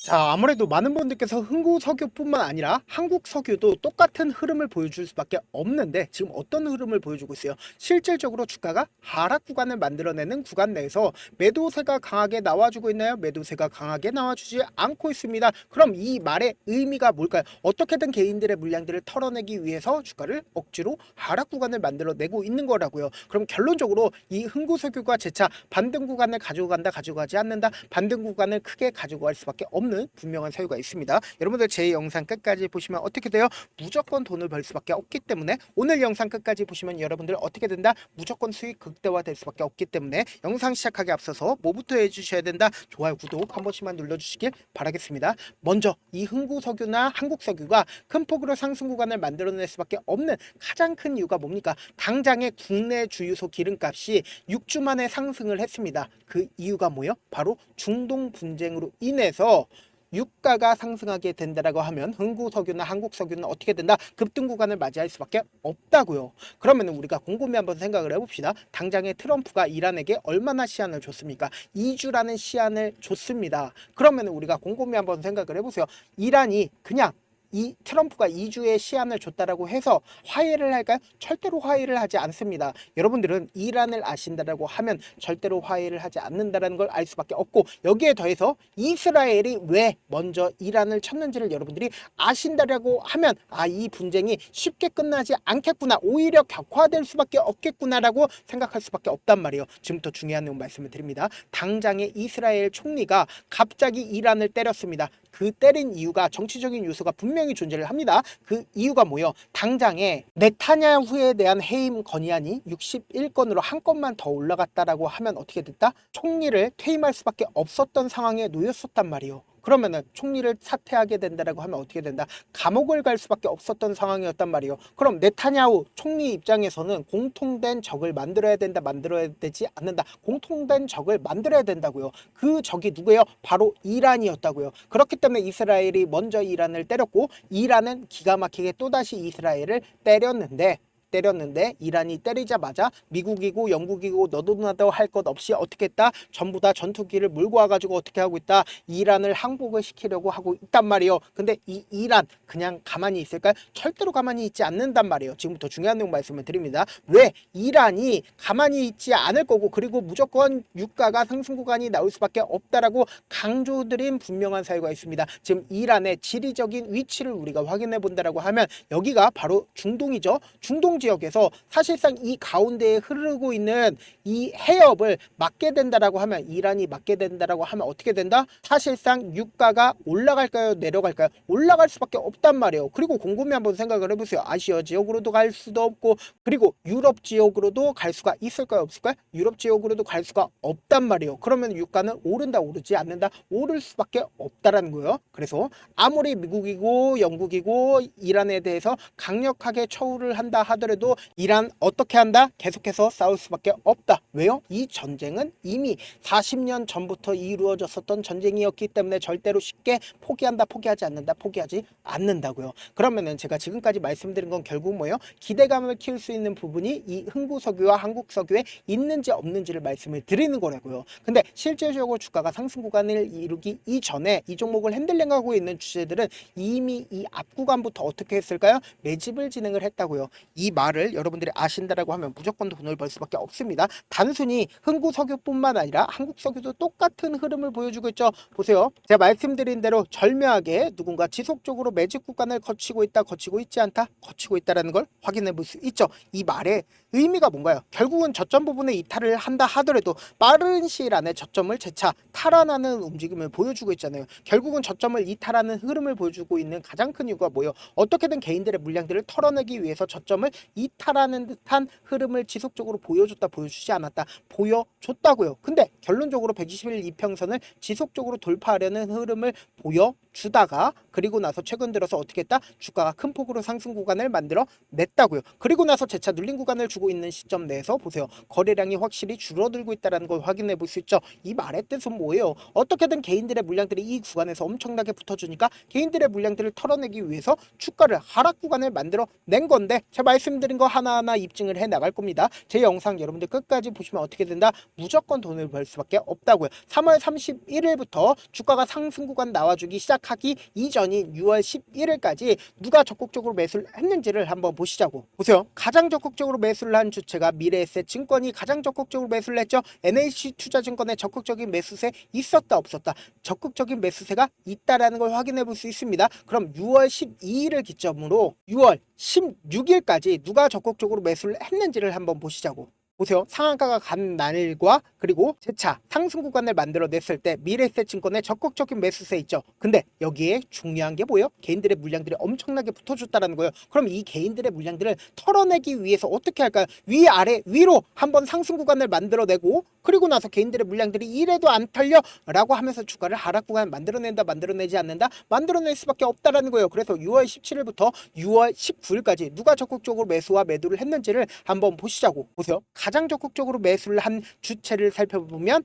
자, 아무래도 많은 분들께서 흥구 석유뿐만 아니라 한국 석유도 똑같은 흐름을 보여줄 수밖에 없는데 지금 어떤 흐름을 보여주고 있어요? 실질적으로 주가가 하락 구간을 만들어내는 구간 내에서 매도세가 강하게 나와주고 있나요? 매도세가 강하게 나와주지 않고 있습니다. 그럼 이 말의 의미가 뭘까요? 어떻게든 개인들의 물량들을 털어내기 위해서 주가를 억지로 하락 구간을 만들어내고 있는 거라고요. 그럼 결론적으로 이 흥구 석유가 재차 반등 구간을 가지고 간다, 가지고 가지 않는다, 반등 구간을 크게 가지고 갈 수밖에 없는 분명한 사유가 있습니다. 여러분들 제 영상 끝까지 보시면 어떻게 돼요? 무조건 돈을 벌 수밖에 없기 때문에 오늘 영상 끝까지 보시면 여러분들 어떻게 된다? 무조건 수익 극대화 될 수밖에 없기 때문에 영상 시작하기 앞서서 뭐부터 해주셔야 된다? 좋아요, 구독 한 번씩만 눌러주시길 바라겠습니다. 먼저 이 흥구석유나 한국석유가 큰 폭으로 상승 구간을 만들어낼 수밖에 없는 가장 큰 이유가 뭡니까? 당장의 국내 주유소 기름값이 6주 만에 상승을 했습니다. 그 이유가 뭐예요? 바로 중동 분쟁으로 인해서 유가가 상승하게 된다라고 하면 흥구석유나 한국석유는 어떻게 된다? 급등 구간을 맞이할 수밖에 없다고요. 그러면 우리가 곰곰이 한번 생각을 해봅시다. 당장에 트럼프가 이란에게 얼마나 시한을 줬습니까? 2주라는 시한을 줬습니다. 그러면 우리가 곰곰이 한번 생각을 해보세요. 이란이 그냥 이 트럼프가 2주의 시한을 줬다라고 해서 화해를 할까요? 절대로 화해를 하지 않습니다. 여러분들은 이란을 아신다라고 하면 절대로 화해를 하지 않는다라는 걸 알 수밖에 없고, 여기에 더해서 이스라엘이 왜 먼저 이란을 쳤는지를 여러분들이 아신다라고 하면 이 분쟁이 쉽게 끝나지 않겠구나, 오히려 격화될 수밖에 없겠구나라고 생각할 수밖에 없단 말이에요. 지금부터 중요한 내용 말씀을 드립니다. 당장에 이스라엘 총리가 갑자기 이란을 때렸습니다. 그 때린 이유가 정치적인 요소가 분명히 존재를 합니다. 그 이유가 뭐예요? 당장에 네타냐후에 대한 해임 건의안이 61건으로 한 건만 더 올라갔다라고 하면 어떻게 됐다? 총리를 퇴임할 수밖에 없었던 상황에 놓였었단 말이에요. 그러면은 총리를 사퇴하게 된다라고 하면 어떻게 된다? 감옥을 갈 수밖에 없었던 상황이었단 말이에요. 그럼 네타냐후 총리 입장에서는 공통된 적을 만들어야 된다, 만들어야 되지 않는다. 공통된 적을 만들어야 된다고요. 그 적이 누구예요? 바로 이란이었다고요. 그렇기 때문에 이스라엘이 먼저 이란을 때렸고, 이란은 기가 막히게 또다시 이스라엘을 때렸는데 이란이 때리자마자 미국이고 영국이고 너도 나도 할 것 없이 어떻게 했다? 전부 다 전투기를 몰고 와가지고 어떻게 하고 있다? 이란을 항복을 시키려고 하고 있단 말이에요. 근데 이 이란 그냥 가만히 있을까요? 절대로 가만히 있지 않는단 말이에요. 지금부터 중요한 내용 말씀을 드립니다. 왜? 이란이 가만히 있지 않을 거고, 그리고 무조건 유가가 상승 구간이 나올 수밖에 없다라고 강조드린 분명한 사유가 있습니다. 지금 이란의 지리적인 위치를 우리가 확인해 본다라고 하면 여기가 바로 중동이죠. 중동 지역에서 사실상 이 가운데에 흐르고 있는 이 해협을 막게 된다라고 하면, 이란이 막게 된다라고 하면 어떻게 된다? 사실상 유가가 올라갈까요, 내려갈까요? 올라갈 수밖에 없단 말이에요. 그리고 곰곰이 한번 생각을 해보세요. 아시아 지역으로도 갈 수도 없고, 그리고 유럽 지역으로도 갈 수가 있을까요, 없을까요? 유럽 지역으로도 갈 수가 없단 말이에요. 그러면 유가는 오른다, 오르지 않는다? 오를 수밖에 없다라는 거예요. 그래서 아무리 미국이고 영국이고 이란에 대해서 강력하게 처우를 한다 하더라도 이란 어떻게 한다? 계속해서 싸울 수밖에 없다. 왜요? 이 전쟁은 이미 40년 전부터 이루어졌었던 전쟁이었기 때문에 절대로 쉽게 포기한다, 포기하지 않는다, 포기하지 않는다고요. 그러면은 제가 지금까지 말씀드린 건 결국 뭐예요? 기대감을 키울 수 있는 부분이 이 흥구석유와 한국석유에 있는지 없는지를 말씀을 드리는 거라고요. 근데 실질적으로 주가가 상승 구간을 이루기 이전에 이 종목을 핸들링하고 있는 주제들은 이미 이 앞 구간부터 어떻게 했을까요? 매집을 진행을 했다고요. 이 말을 여러분들이 아신다라고 하면 무조건 돈을 벌 수밖에 없습니다. 단순히 흥구석유뿐만 아니라 한국석유도 똑같은 흐름을 보여주고 있죠. 보세요. 제가 말씀드린 대로 절묘하게 누군가 지속적으로 매집 구간을 거치고 있다, 거치고 있지 않다, 거치고 있다라는 걸 확인해 볼 수 있죠. 이 말의 의미가 뭔가요? 결국은 저점 부분에 이탈을 한다 하더라도 빠른 시일 안에 저점을 재차 탈환하는 움직임을 보여주고 있잖아요. 결국은 저점을 이탈하는 흐름을 보여주고 있는 가장 큰 이유가 뭐예요? 어떻게든 개인들의 물량들을 털어내기 위해서 저점을 이탈하는 듯한 흐름을 지속적으로 보여줬다, 보여주지 않았다, 보여줬다고요. 근데 결론적으로 121일 이평선을 지속적으로 돌파하려는 흐름을 보여 주다가 그리고 나서 최근 들어서 어떻게 했다? 주가가 큰 폭으로 상승 구간을 만들어 냈다고요. 그리고 나서 재차 눌린 구간을 주고 있는 시점 내에서 보세요. 거래량이 확실히 줄어들고 있다는 걸 확인해 볼 수 있죠. 이 말의 뜻은 뭐예요? 어떻게든 개인들의 물량들이 이 구간에서 엄청나게 붙어주니까 개인들의 물량들을 털어내기 위해서 주가를 하락 구간을 만들어 낸 건데, 제가 말씀드린 거 하나하나 입증을 해 나갈 겁니다. 제 영상 여러분들 끝까지 보시면 어떻게 된다? 무조건 돈을 벌 수밖에 없다고요. 3월 31일부터 주가가 상승 구간 나와주기 시작하기 이전인 6월 11일까지 누가 적극적으로 매수를 했는지를 한번 보시자고. 보세요. 가장 적극적으로 매수를 한 주체가 미래에셋 증권이 가장 적극적으로 매수를 했죠. NH투자증권의 적극적인 매수세 있었다 없었다? 적극적인 매수세가 있다라는 걸 확인해 볼 수 있습니다. 그럼 6월 12일을 기점으로 6월 16일까지 누가 적극적으로 매수를 했는지를 한번 보시자고. 보세요. 상한가가 간 날과 그리고 재차 상승 구간을 만들어냈을 때 미래에셋 증권의 적극적인 매수세 있죠. 근데 여기에 중요한 게 뭐예요? 개인들의 물량들이 엄청나게 붙어줬다는 거예요. 그럼 이 개인들의 물량들을 털어내기 위해서 어떻게 할까요? 위아래 위로 한번 상승 구간을 만들어내고 그리고 나서 개인들의 물량들이 이래도 안 털려 라고 하면서 주가를 하락 구간 만들어낸다 만들어내지 않는다? 만들어낼 수밖에 없다라는 거예요. 그래서 6월 17일부터 6월 19일까지 누가 적극적으로 매수와 매도를 했는지를 한번 보시자고. 보세요. 가장 적극적으로 매수를 한 주체를 살펴보면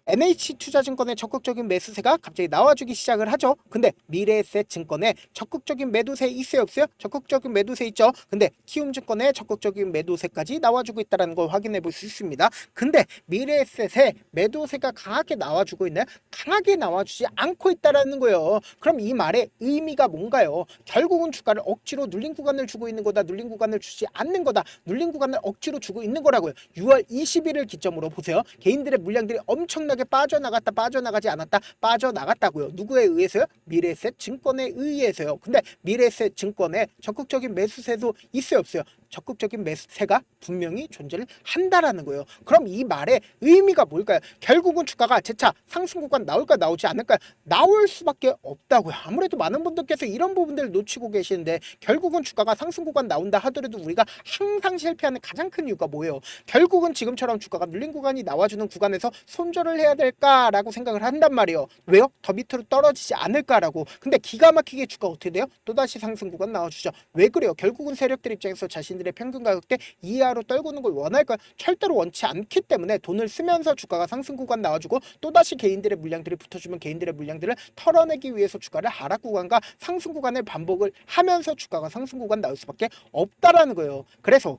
NH투자증권의 적극적인 매수세가 갑자기 나와주기 시작을 하죠. 근데 미래에셋 증권에 적극적인 매도세 있어요 없어요? 적극적인 매도세 있죠. 근데 키움증권의 적극적인 매도세까지 나와주고 있다는 걸 확인해 볼 수 있습니다. 근데 미래에셋의 매도세가 강하게 나와주고 있나요? 강하게 나와주지 않고 있다는 거예요. 그럼 이 말의 의미가 뭔가요? 결국은 주가를 억지로 눌린 구간을 주고 있는 거다, 눌린 구간을 주지 않는 거다, 눌린 구간을 억지로 주고 있는 거라고요. 6월 20일을 기점으로 보세요. 개인들의 물량들이 엄청나게 빠져나갔다 빠져나가지 않았다? 빠져나갔다고요. 누구에 의해서요? 미래에셋 증권에 의해서요. 근데 미래에셋 증권에 적극적인 매수세도 있어요 없어요? 적극적인 매수세가 분명히 존재를 한다라는 거예요. 그럼 이 말의 의미가 뭘까요? 결국은 주가가 재차 상승 구간 나올까 나오지 않을까? 나올 수밖에 없다고요. 아무래도 많은 분들께서 이런 부분들을 놓치고 계시는데 결국은 주가가 상승 구간 나온다 하더라도 우리가 항상 실패하는 가장 큰 이유가 뭐예요? 결국은 지금처럼 주가가 눌린 구간이 나와주는 구간에서 손절을 해야 될까라고 생각을 한단 말이에요. 왜요? 더 밑으로 떨어지지 않을까라고. 근데 기가 막히게 주가 어떻게 돼요? 또다시 상승 구간 나와주죠. 왜 그래요? 결국은 세력들 입장에서 자신들의 평균 가격대 이하로 떨구는 걸 원할까요? 절대로 원치 않기 때문에 돈을 쓰면서 주가가 상승 구간 나와주고 또다시 개인들의 물량들이 붙어주면 개인들의 물량들을 털어내기 위해서 주가를 하락 구간과 상승 구간을 반복을 하면서 주가가 상승 구간 나올 수밖에 없다라는 거예요. 그래서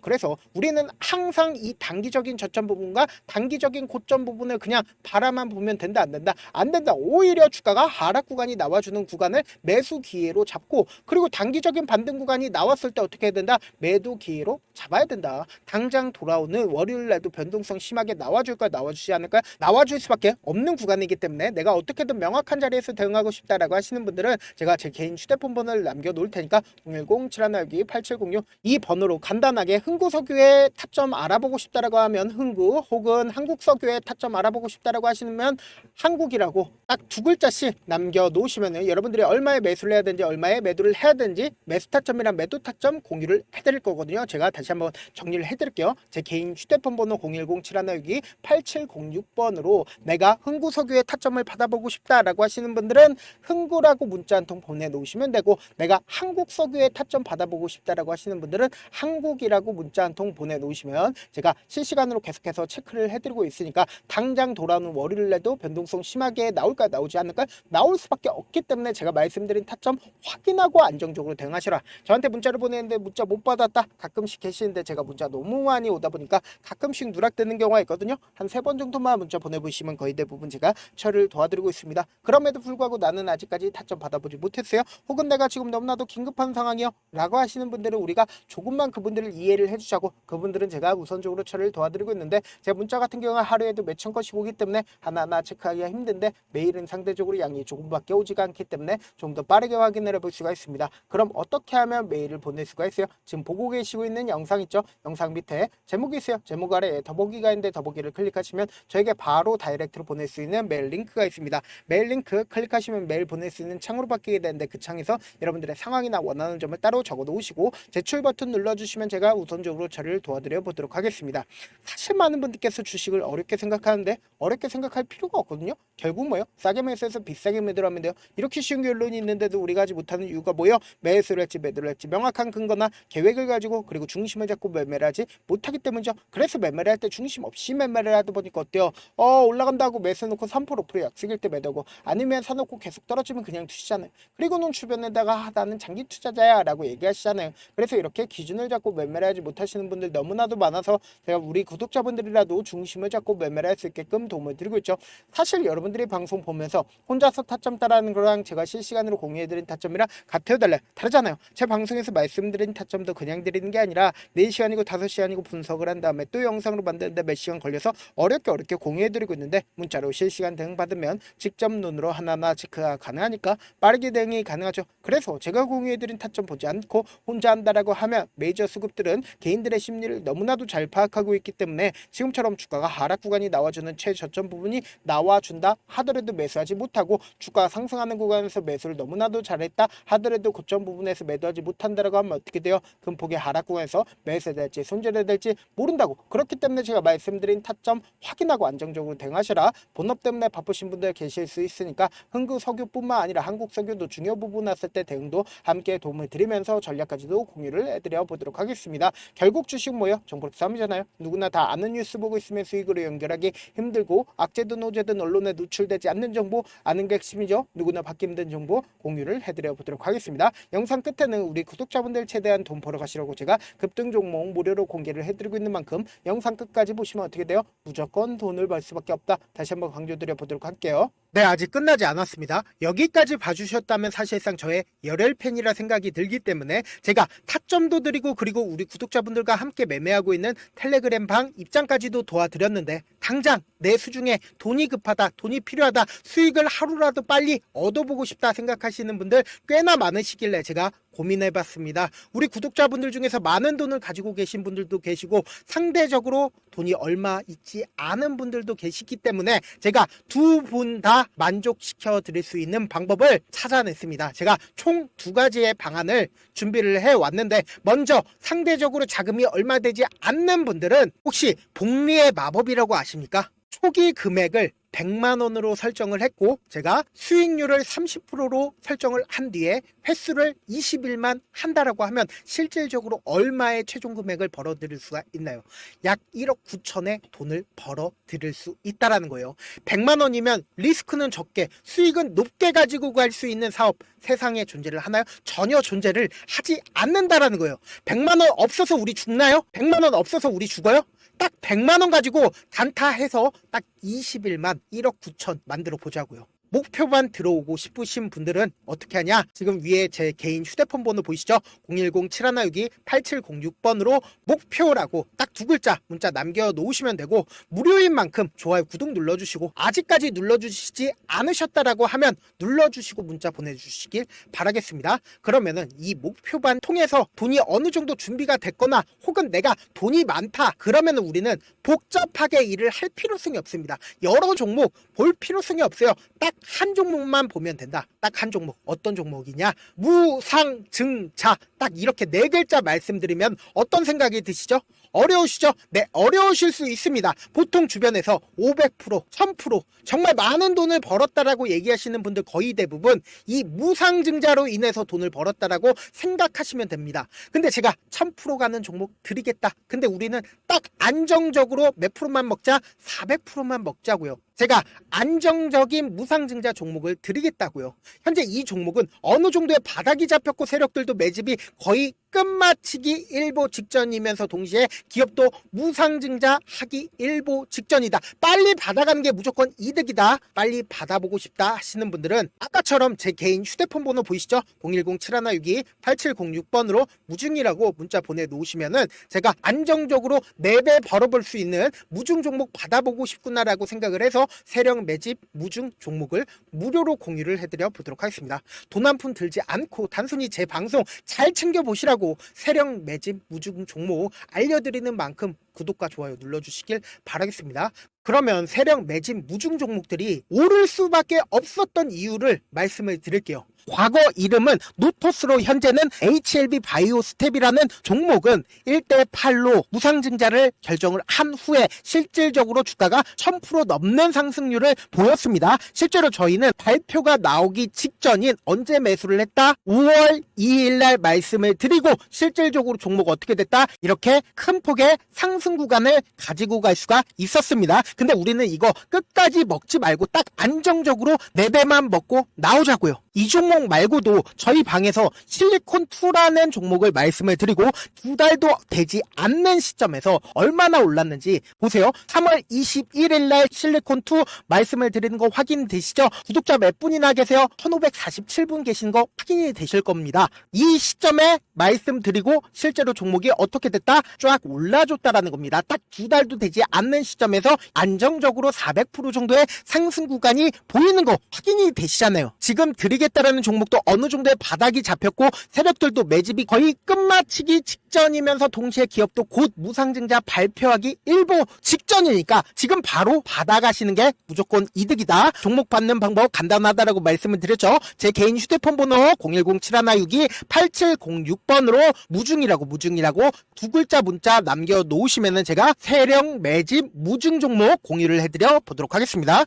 우리는 항상 이 단기적인 저점 부분과 단기적인 고점 부분을 그냥 바라만 보면 된다 안 된다? 안 된다. 오히려 주가가 하락 구간이 나와주는 구간을 매수 기회로 잡고 그리고 단기적인 반등 구간이 나왔을 때 어떻게 해야 된다? 매도 기회로 잡아야 된다. 당장 돌아오는 월요일날도 변동성 심하게 나와줄까 나와주지 않을까? 나와줄 수밖에 없는 구간이기 때문에 내가 어떻게든 명확한 자리에서 대응하고 싶다라고 하시는 분들은 제가 제 개인 휴대폰 번호를 남겨놓을 테니까 010-7162-8706 이 번호로 간단하게 흥구석유의 타점 알아보고 싶다라고 하면 흥구 혹은 한국석유의 타점 알아보고 싶다라고 하시면 한국이라고 딱 두 글자씩 남겨놓으시면 여러분들이 얼마에 매수를 해야 되는지 얼마에 매도를 해야 되는지 매수 타점이랑 매도 타점 공유를 해드릴 거거든요. 제가 다시 한번 정리를 해드릴게요. 제 개인 휴대폰 번호 010-7162-8706번으로 내가 흥구석유의 타점을 받아보고 싶다라고 하시는 분들은 흥구라고 문자 한 통 보내놓으시면 되고 내가 한국석유의 타점 받아보고 싶다라고 하시는 분들은 한국이라고 문자 한 통 보내놓으시면 제가 실시간으로 계속해서 체크를 해드리고 있으니까 당장 돌아오는 월요일에도 변동성 심하게 나올까 나오지 않을까? 나올 수밖에 없기 때문에 제가 말씀드린 타점 확인하고 안정적으로 대응하시라. 저한테 문자를 보내는데 문자 못 받았다 가끔씩 계시는데 제가 문자 너무 많이 오다 보니까 가끔씩 누락되는 경우가 있거든요. 한 3번 정도만 문자 보내보시면 거의 대부분 제가 처리를 도와드리고 있습니다. 그럼에도 불구하고 나는 아직까지 타점 받아보지 못했어요. 혹은 내가 지금 너무나도 긴급한 상황이요 라고 하시는 분들은 우리가 조금만 그분들을 이해를 해주자고 그분들은 제가 우선적으로 처리를 도와드리고 있는데 제 문자 같은 경우는 하루에도 몇천 건씩 오기 때문에 하나하나 체크하기가 힘든데 메일은 상대적으로 양이 조금밖에 오지가 않기 때문에 좀 더 빠르게 확인을 해볼 수가 있습니다. 그럼 어떻게 하면 메일을 보낼 수가 있어요? 지금 보고 계신 보시고 있는 영상 있죠? 영상 밑에 제목이 있어요. 제목 아래에 더보기가 있는데 더보기를 클릭하시면 저에게 바로 다이렉트로 보낼 수 있는 메일 링크가 있습니다. 메일 링크 클릭하시면 메일 보낼 수 있는 창으로 바뀌게 되는데 그 창에서 여러분들의 상황이나 원하는 점을 따로 적어 놓으시고 제출 버튼 눌러주시면 제가 우선적으로 처리를 도와드려 보도록 하겠습니다. 사실 많은 분들께서 주식을 어렵게 생각하는데 어렵게 생각할 필요가 없거든요. 결국 뭐요? 싸게 매수해서 비싸게 매도를 하면 돼요. 이렇게 쉬운 결론이 있는데도 우리가 하지 못하는 이유가 뭐예요? 매수를 할지 매도를 할지 명확한 근거나 계획을 가지고 그리고 중심을 잡고 매매를 하지 못하기 때문이죠. 그래서 매매를 할 때 중심 없이 매매를 하다 보니까 어때요? 올라간다 하고 매수해놓고 3% 5% 약속일 때 매도고 아니면 사놓고 계속 떨어지면 그냥 두시잖아요. 그리고는 주변에다가 나는 장기 투자자야 라고 얘기하시잖아요. 그래서 이렇게 기준을 잡고 매매를 하지 못하시는 분들 너무나도 많아서 제가 우리 구독자분들이라도 중심을 잡고 매매를 할 수 있게끔 도움을 드리고 있죠. 사실 여러분들이 방송 보면서 혼자서 타점 따라하는 거랑 제가 실시간으로 공유해드린 타점이랑 같아요 달라요? 다르잖아요. 제 방송에서 말씀드린 타점도 그냥 드리는 게 아니라 4시간이고 5시간이고 분석을 한 다음에 또 영상으로 만드는데 몇 시간 걸려서 어렵게 공유해드리고 있는데 문자로 실시간 대응 받으면 직접 눈으로 하나하나 체크가 가능하니까 빠르게 대응이 가능하죠. 그래서 제가 공유해드린 타점 보지 않고 혼자 한다라고 하면 메이저 수급들은 개인들의 심리를 너무나도 잘 파악하고 있기 때문에 지금처럼 주가가 하락 구간이 나와주는 최저점 부분이 나와준다 하더라도 매수하지 못하고 주가가 상승하는 구간에서 매수를 너무나도 잘했다 하더라도 고점 부분에서 매도하지 못한다라고 하면 어떻게 돼요? 금폭의 하락 구간에서 매수해야 될지 손절해야 될지 모른다고. 그렇기 때문에 제가 말씀드린 타점 확인하고 안정적으로 대응하셔라. 본업 때문에 바쁘신 분들 계실 수 있으니까 흥구석유뿐만 아니라 한국석유도 중요 부분 왔을 때 대응도 함께 도움을 드리면서 전략까지도 공유를 해드려 보도록 하겠습니다. 결국 주식 뭐예요? 정보력 싸움이잖아요. 누구나 다 아는 뉴스 보고 있으면 수익으로 연결하기 힘들고 악재든 호재든 언론에 노출되지 않는 정보 아는 게 핵심이죠. 누구나 받기 힘든 정보 공유를 해드려 보도록 하겠습니다. 영상 끝에는 우리 구독자분들 최대한 돈 벌어 가시라고 제가 급등 종목 무료로 공개를 해드리고 있는 만큼 영상 끝까지 보시면 어떻게 돼요? 무조건 돈을 벌 수밖에 없다. 다시 한번 강조드려 보도록 할게요. 네, 아직 끝나지 않았습니다. 여기까지 봐주셨다면 사실상 저의 열혈 팬이라 생각이 들기 때문에 제가 타점도 드리고 그리고 우리 구독자분들과 함께 매매하고 있는 텔레그램 방 입장까지도 도와드렸는데 당장 내 수중에 돈이 급하다, 돈이 필요하다, 수익을 하루라도 빨리 얻어보고 싶다 생각하시는 분들 꽤나 많으시길래 제가 고민해봤습니다. 우리 구독자분들 중에서 많은 돈을 가지고 계신 분들도 계시고 상대적으로 돈이 얼마 있지 않은 분들도 계시기 때문에 제가 두 분 다 만족시켜 드릴 수 있는 방법을 찾아냈습니다. 제가 총 2가지의 방안을 준비를 해왔는데 먼저 상대적으로 자금이 얼마 되지 않는 분들은 혹시 복리의 마법이라고 아십니까? 초기 금액을 100만원으로 설정을 했고 제가 수익률을 30%로 설정을 한 뒤에 횟수를 20일만 한다라고 하면 실질적으로 얼마의 최종 금액을 벌어 드릴 수가 있나요? 약 1억 9천의 돈을 벌어 드릴 수 있다라는 거예요. 100만원이면 리스크는 적게 수익은 높게 가지고 갈 수 있는 사업 세상에 존재를 하나요? 전혀 존재를 하지 않는다라는 거예요. 100만원 없어서 우리 죽나요? 100만원 없어서 우리 죽어요? 딱 100만원 가지고 단타해서 딱 20일만 1억 9천 만들어 보자고요. 목표만 들어오고 싶으신 분들은 어떻게 하냐? 지금 위에 제 개인 휴대폰 번호 보이시죠? 010-7162-8706번으로 목표라고 딱 2글자 문자 남겨놓으시면 되고 무료인 만큼 좋아요 구독 눌러주시고 아직까지 눌러주시지 않으셨다라고 하면 눌러주시고 문자 보내주시길 바라겠습니다. 그러면은 이 목표반 통해서 돈이 어느 정도 준비가 됐거나 혹은 내가 돈이 많다 그러면은 우리는 복잡하게 일을 할 필요성이 없습니다. 여러 종목 볼 필요성이 없어요. 딱 한 종목만 보면 된다. 딱 한 종목. 어떤 종목이냐? 무상증자. 딱 이렇게 4글자 말씀드리면 어떤 생각이 드시죠? 어려우시죠? 네, 어려우실 수 있습니다. 보통 주변에서 500%, 1000% 정말 많은 돈을 벌었다라고 얘기하시는 분들 거의 대부분 이 무상증자로 인해서 돈을 벌었다라고 생각하시면 됩니다. 근데 제가 1000% 가는 종목 드리겠다. 근데 우리는 딱 안정적으로 몇 프로만 먹자? 400%만 먹자고요. 제가 안정적인 무상증자 종목을 드리겠다고요. 현재 이 종목은 어느 정도의 바닥이 잡혔고 세력들도 매집이 거의 끝마치기 일보 직전이면서 동시에 기업도 무상증자 하기 일보 직전이다. 빨리 받아가는 게 무조건 이득이다. 빨리 받아보고 싶다 하시는 분들은 아까처럼 제 개인 휴대폰 번호 보이시죠? 010-7162-8706번으로 무중이라고 문자 보내놓으시면은 제가 안정적으로 4배 벌어볼 수 있는 무중 종목 받아보고 싶구나라고 생각을 해서 세력 매집 무중 종목을 무료로 공유를 해드려 보도록 하겠습니다. 돈 한 푼 들지 않고 단순히 제 방송 잘 챙겨보시라고 세력 매집 무중 종목 알려드리는 만큼 구독과 좋아요 눌러주시길 바라겠습니다. 그러면 세력 매집 무중 종목들이 오를 수밖에 없었던 이유를 말씀을 드릴게요. 과거 이름은 노토스로 현재는 HLB 바이오스텝이라는 종목은 1대8로 무상증자를 결정을 한 후에 실질적으로 주가가 1000% 넘는 상승률을 보였습니다. 실제로 저희는 발표가 나오기 직전인 언제 매수를 했다? 5월 2일 날 말씀을 드리고 실질적으로 종목 어떻게 됐다? 이렇게 큰 폭의 상승 구간을 가지고 갈 수가 있었습니다. 근데 우리는 이거 끝까지 먹지 말고 딱 안정적으로 4배만 먹고 나오자고요. 이 종목 말고도 저희 방에서 실리콘2라는 종목을 말씀을 드리고 2달도 되지 않는 시점에서 얼마나 올랐는지 보세요. 3월 21일 날 실리콘2 말씀을 드리는 거 확인되시죠? 구독자 몇 분이나 계세요? 1547분 계신 거 확인이 되실 겁니다. 이 시점에 말씀드리고 실제로 종목이 어떻게 됐다? 쫙 올라줬다라는 겁니다. 딱 2달도 되지 않는 시점에서 안정적으로 400% 정도의 상승 구간이 보이는 거 확인이 되시잖아요. 지금 드리겠다라는 종목도 어느 정도의 바닥이 잡혔고 세력들도 매집이 거의 끝마치기 직전이면서 동시에 기업도 곧 무상증자 발표하기 일보 직전이니까 지금 바로 받아가시는 게 무조건 이득이다. 종목 받는 방법 간단하다라고 말씀을 드렸죠. 제 개인 휴대폰 번호 010-7162-8706번으로 무중이라고 두 글자 문자 남겨놓으시면은 제가 세력 매집 무중 종목 공유를 해드려 보도록 하겠습니다.